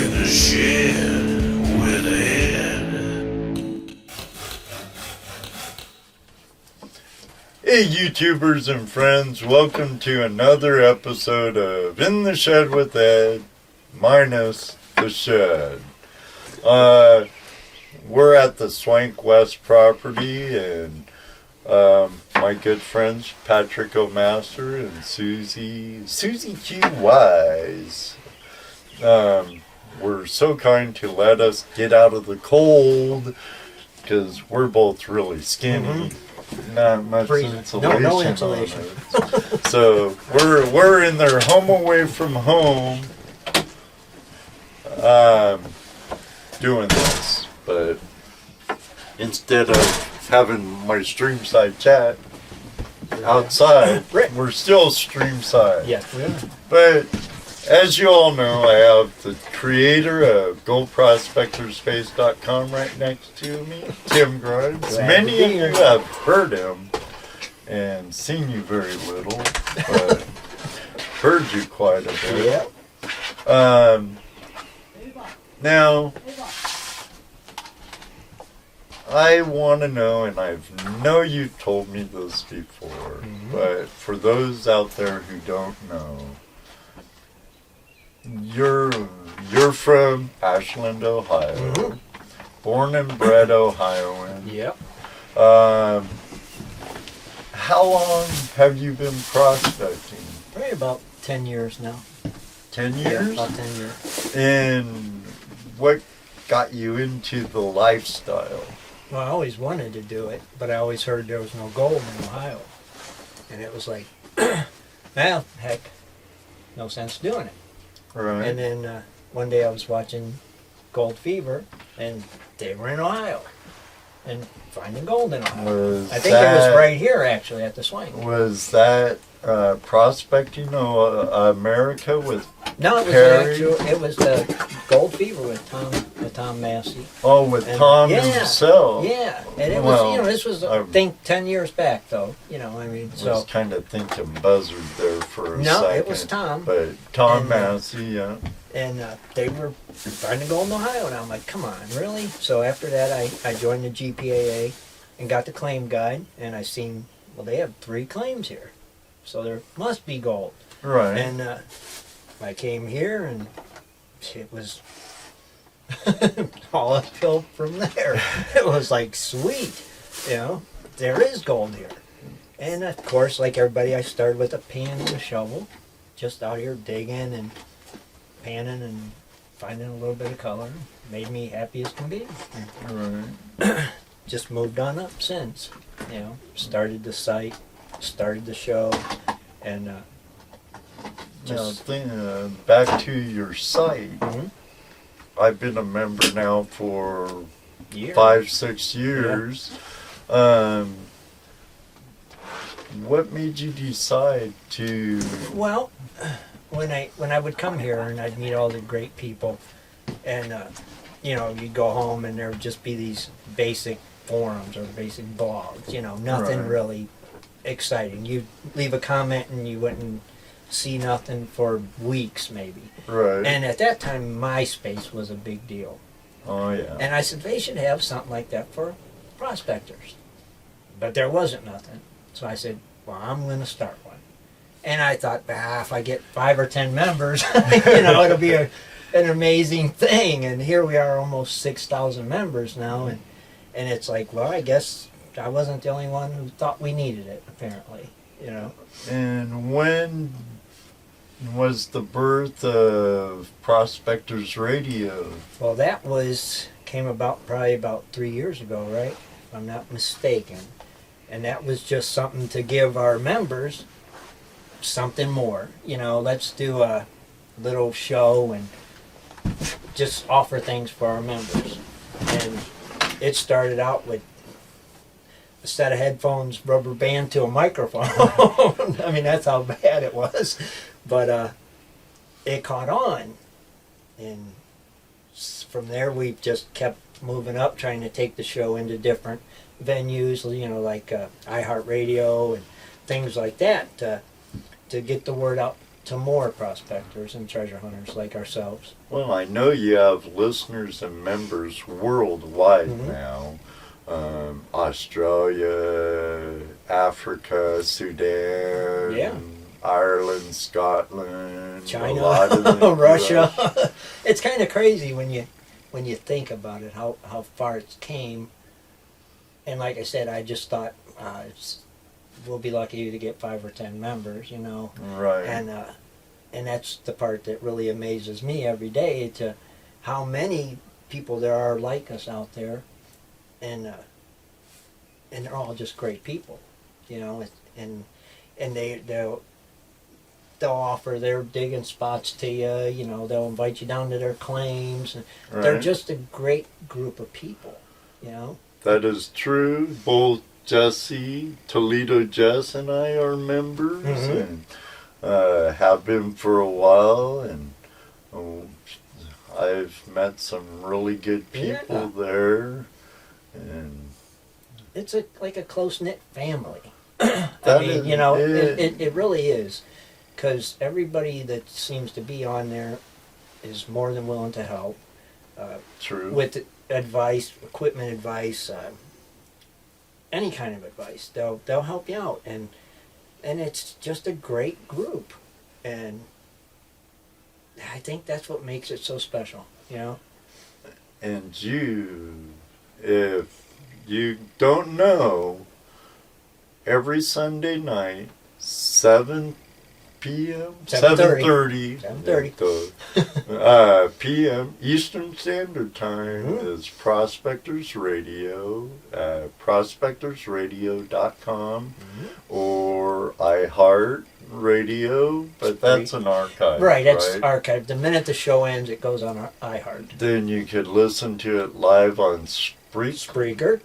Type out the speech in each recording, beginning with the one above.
in the shed with Ed. Hey YouTubers and friends, welcome to another episode of In the Shed with Ed, minus the shed. We're at the Swank West property, and my good friends Patrick O'Master and Susie Q. Wise were so kind to let us get out of the cold because we're both really skinny. Not much insulation. No insulation. So we're in their home away from home doing this, but instead of having my stream side chat outside, we're still stream side. Yes, we are. But as you all know, I have the creator of Gold Prospectors Space.com right next to me, Tim Grimes. Many of you have heard him and seen you very little, but heard you quite a bit. Yep. Now, I want to know, and I know you told me this before, but for those out there who don't know, you're from Ashland, Ohio, born and bred Ohioan. Yep. How long have you been prospecting? Probably about 10 years now. 10 years? Yeah, about 10 years. And what got you into the lifestyle? Well, I always wanted to do it, but I always heard there was no gold in Ohio. And it was like, well, heck, no sense doing it. Right. And then one day I was watching Gold Fever, and they were in Ohio, and finding gold in Ohio. I think it was right here, actually, at the Swank. Was that Prospecting America with No, it was Perry? it was the Gold Fever with Tom Massey. Oh, with And, Tom yeah, himself. Yeah, and it Well, was, this was, I think, 10 years back, though. I mean, I was kind of thinking Buzzard there for a second. No, it was Tom. But Tom And, Massey, yeah. And they were finding gold in Ohio, and I'm like, come on, really? So after that, I joined the GPAA and got the claim guide, and I seen, well, they have 3 claims here, so there must be gold. Right. And I came here, and it was all uphill from there. It was like, sweet, there is gold here. And of course, like everybody, I started with a pan and a shovel, just out here digging and panning and finding a little bit of color. Made me happy as can be. Right. Just moved on up since. Started the site, started the show, and Now, back to your site. I've been a member now for 5-6 years. Yeah. What made you decide to? Well, when I would come here and I'd meet all the great people, and you'd go home and there would just be these basic forums or basic blogs, nothing really exciting. You'd leave a comment and you wouldn't see nothing for weeks maybe. Right. And at that time, MySpace was a big deal. Oh yeah. And I said they should have something like that for prospectors. But there wasn't nothing. So I said, well, I'm going to start one. And I thought, if I get 5 or 10 members, it'll be an amazing thing. And here we are, almost 6,000 members now. And it's like, well, I guess I wasn't the only one who thought we needed it, apparently. And when was the birth of Prospectors Radio? Well, that came about probably about 3 years ago, right? If I'm not mistaken. And that was just something to give our members something more. Let's do a little show and just offer things for our members. And it started out with a set of headphones, rubber band to a microphone. I mean, that's how bad it was. But it caught on. And from there, we just kept moving up, trying to take the show into different venues, like iHeartRadio and things like that, to get the word out to more prospectors and treasure hunters like ourselves. Well, I know you have listeners and members worldwide now. Australia, Africa, Sudan, Yeah. Ireland, Scotland, China, a lot of the Russia. US. It's kind of crazy when you think about it, how far it's came. And like I said, I just thought we'll be lucky to get 5 or 10 members, you know. Right. And that's the part that really amazes me every day, to how many people there are like us out there, and they're all just great people, you know. And they'll offer their digging spots to you, you know. They'll invite you down to their claims. Right. They're just a great group of people, you know. That is true. Both Jesse, Toledo Jess, and I are members, and have been for a while, and I've met some really good people there, and it's like a close-knit family. that is, you know, it really is, because everybody that seems to be on there is more than willing to help. True. With advice, equipment advice, any kind of advice, they'll help you out, and it's just a great group, and I think that's what makes it so special, you know. And if you don't know, every Sunday night, 7 p.m. 7:30 p.m. Eastern Standard Time is Prospectors Radio, prospectorsradio.com or iHeart Radio, but that's an archive. Right, that's archived. The minute the show ends, it goes on our iHeart. Then you could listen to it live on Spreaker,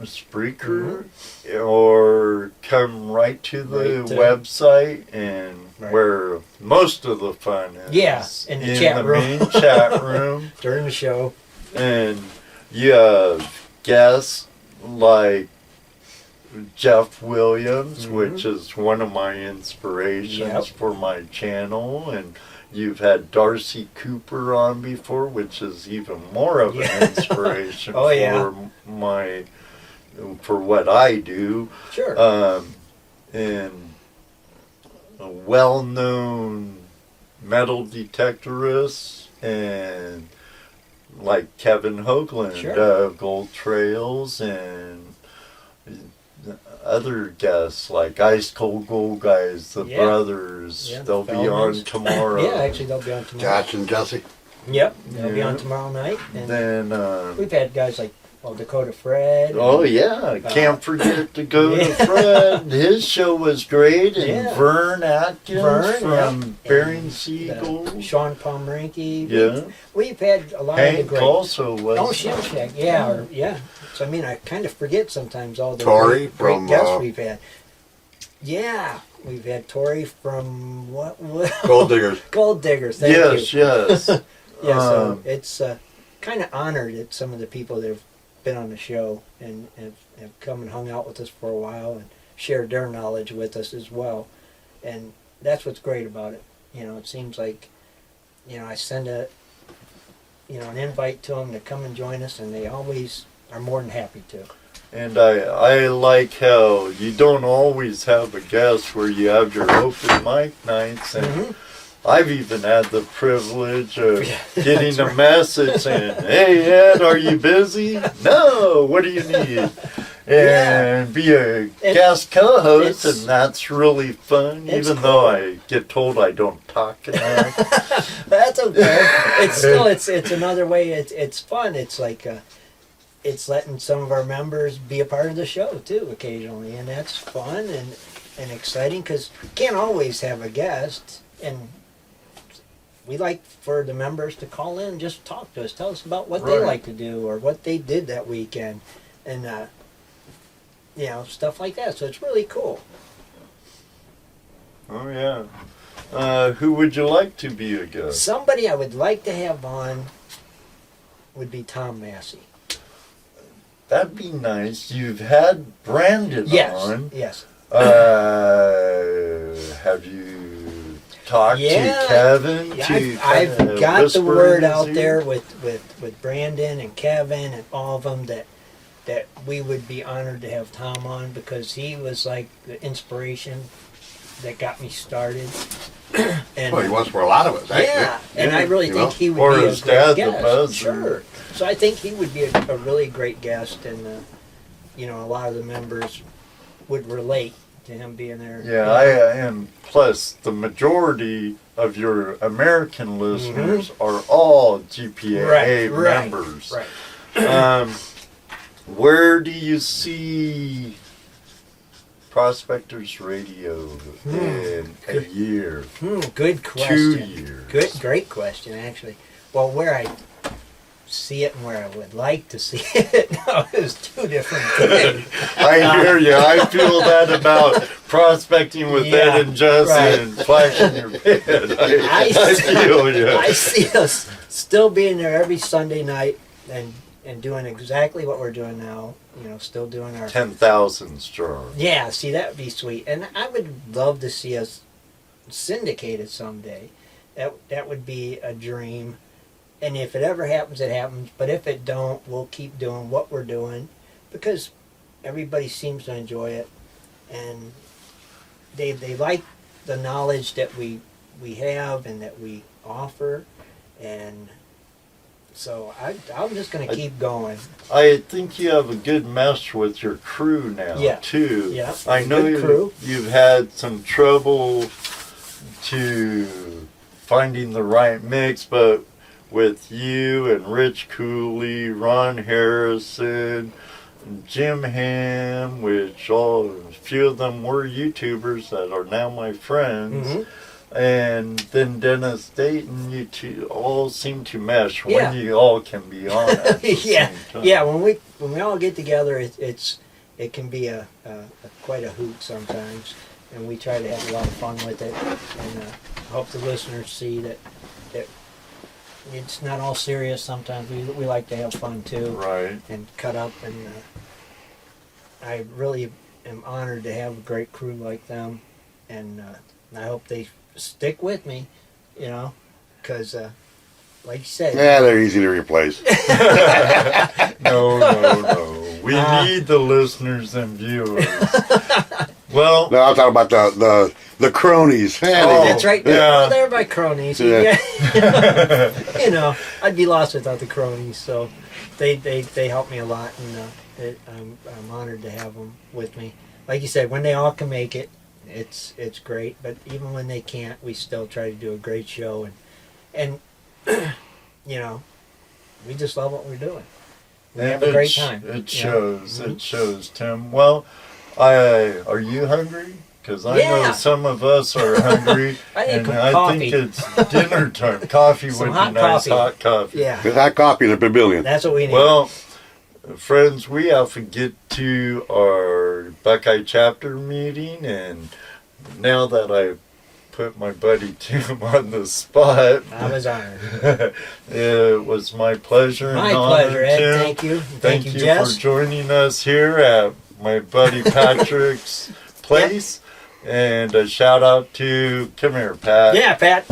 or come right to the website, and where most of the fun is. Yeah, in the chat room. Main chat room. During the show. And you have guests like Jeff Williams, which is one of my inspirations for my channel, and you've had Darcy Cooper on before, which is even more of an inspiration for what I do. Sure. And a well-known metal detectorist, and like Kevin Hoagland of Gold Trails, and other guests like Ice Cold Gold Guys, the brothers. They'll be on tomorrow. Yeah, actually they'll be on tomorrow. Josh and Jesse. Yep, they'll be on tomorrow night. And then we've had guys like Dakota Fred. Oh yeah, can't forget to go to Fred. His show was great, and Vern Atkins from Bering Sea Gold. Sean Pomeranke. Yeah. We've had a lot Hank of the great. also was. Oh, Shimshak, yeah. So I mean, I kind of forget sometimes all the Tori great guests we've had. Yeah, we've had Tori from what? Gold Diggers. Gold Diggers. Thank you. Yes. Yeah, so it's kind of honored at some of the people that have been on the show and have come and hung out with us for a while and shared their knowledge with us as well. And that's what's great about it. You know, it seems like, you know, I send an invite to them to come and join us, and they always are more than happy to. And I like how you don't always have a guest where you have your open mic nights, and I've even had the privilege of getting a message saying, "Hey Ed, are you busy? No, what do you need?" And be a guest co-host, and that's really fun, even though I get told I don't talk enough. That's okay. It's still, it's another way. It's fun. It's like it's letting some of our members be a part of the show too occasionally, and that's fun and exciting, because you can't always have a guest, and we like for the members to call in and just talk to us, tell us about what they like to do or what they did that weekend, and you know, stuff like that. So it's really cool. Oh yeah. Who would you like to be a guest? Somebody I would like to have on would be Tom Massey. That'd be nice. You've had Brandon on. Yes. Have you talked Yeah. to Kevin. I've got the word out there with Brandon and Kevin and all of them that we would be honored to have Tom on, because he was like the inspiration that got me started. And Well, he was for a lot of us. yeah, and I really think he would Or be a his great dad, the guest. buzzer. Sure. So I think he would be a really great guest, and a lot of the members would relate to him being there. Yeah, and plus the majority of your American listeners are all GPAA members. Right. Where do you see Prospectors Radio in a year? Good question. 2 years. Great question, actually. Well, where I see it and where I would like to see it is two different things. I hear you. I feel that about prospecting with Yeah, Ed and Justin flashing your pin. I feel you. I see us still being there every Sunday night and doing exactly what we're doing now. Still doing our 10,000 strong. Yeah, see, that would be sweet. And I would love to see us syndicated someday. That would be a dream. And if it ever happens, it happens. But if it don't, we'll keep doing what we're doing, because everybody seems to enjoy it. And they like the knowledge that we have and that we offer. And so I'm just going to keep going. I think you have a good mesh with your crew now, too. Yeah, I know you've had some trouble to finding the right mix, but with you and Rich Cooley, Ron Harrison, Jim Ham, which a few of them were YouTubers that are now my friends. Mm-hmm. And then Dennis Dayton, you two all seem to mesh when you all can be on at the same time. Yeah. When we all get together, it can be a quite a hoot sometimes, and we try to have a lot of fun with it. And hope the listeners see that it's not all serious. Sometimes we like to have fun too, Right. and cut up. And I really am honored to have a great crew like them, and I hope they stick with me, because like you said, Yeah, they're easy to replace. No. We need the listeners and viewers. Well, No, I'm talking about the cronies. that's right. Yeah. Well, they're my cronies. Yeah. I'd be lost without the cronies. So they help me a lot, and I'm honored to have them with me. Like you said, when they all can make it, it's great. But even when they can't, we still try to do a great show, and we just love what we're doing. We have a great time. It shows. It shows, Tim. Well, are you hungry? Because I know some of us are hungry, and I think it's dinner time. Coffee would be nice, hot coffee. Yeah, There's hot coffee in a pavilion. that's what we need. Well, friends, we have to get to our Buckeye chapter meeting, and now that I put my buddy Tim on the spot, I was honored. it was my pleasure and My honor, pleasure, Ed. Tim. Thank you. Thank you Jess. for joining us here at my buddy Patrick's place. And a shout out to, come here, Pat. Yeah, Pat.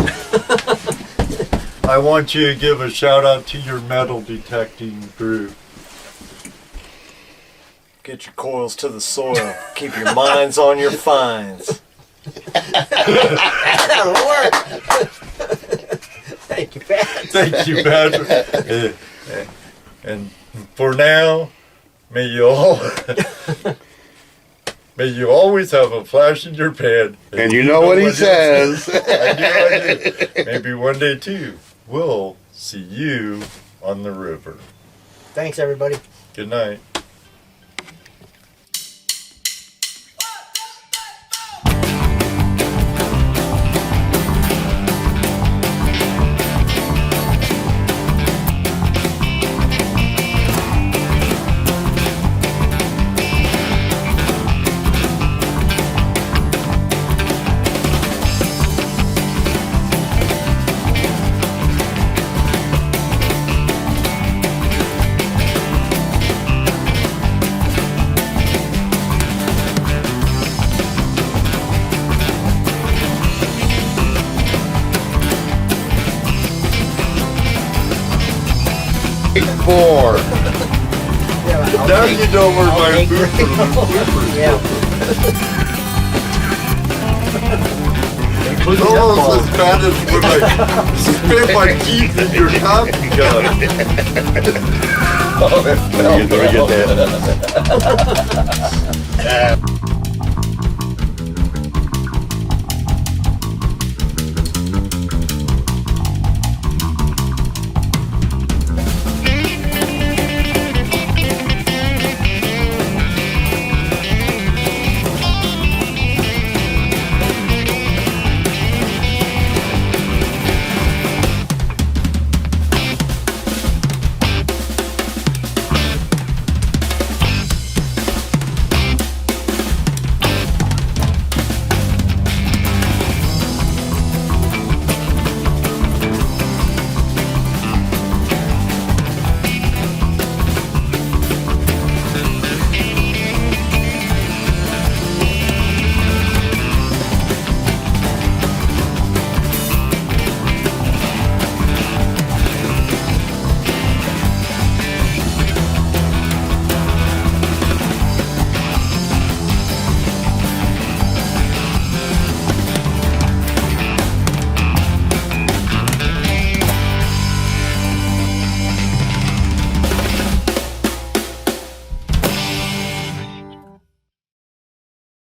I want you to give a shout out to your metal detecting group. Get your coils to the soil. Keep your minds on your finds. That'll work. Thank you, Pat. Thank you, Patrick. And for now, may you always have a flash in your pan. And you know what he says. I do. Maybe one day too, we'll see you on the river. Thanks, everybody. Good night. 4. Now you know where my food from Yeah. It's almost as bad as when I spit my teeth in your coffee cup. Let me get that.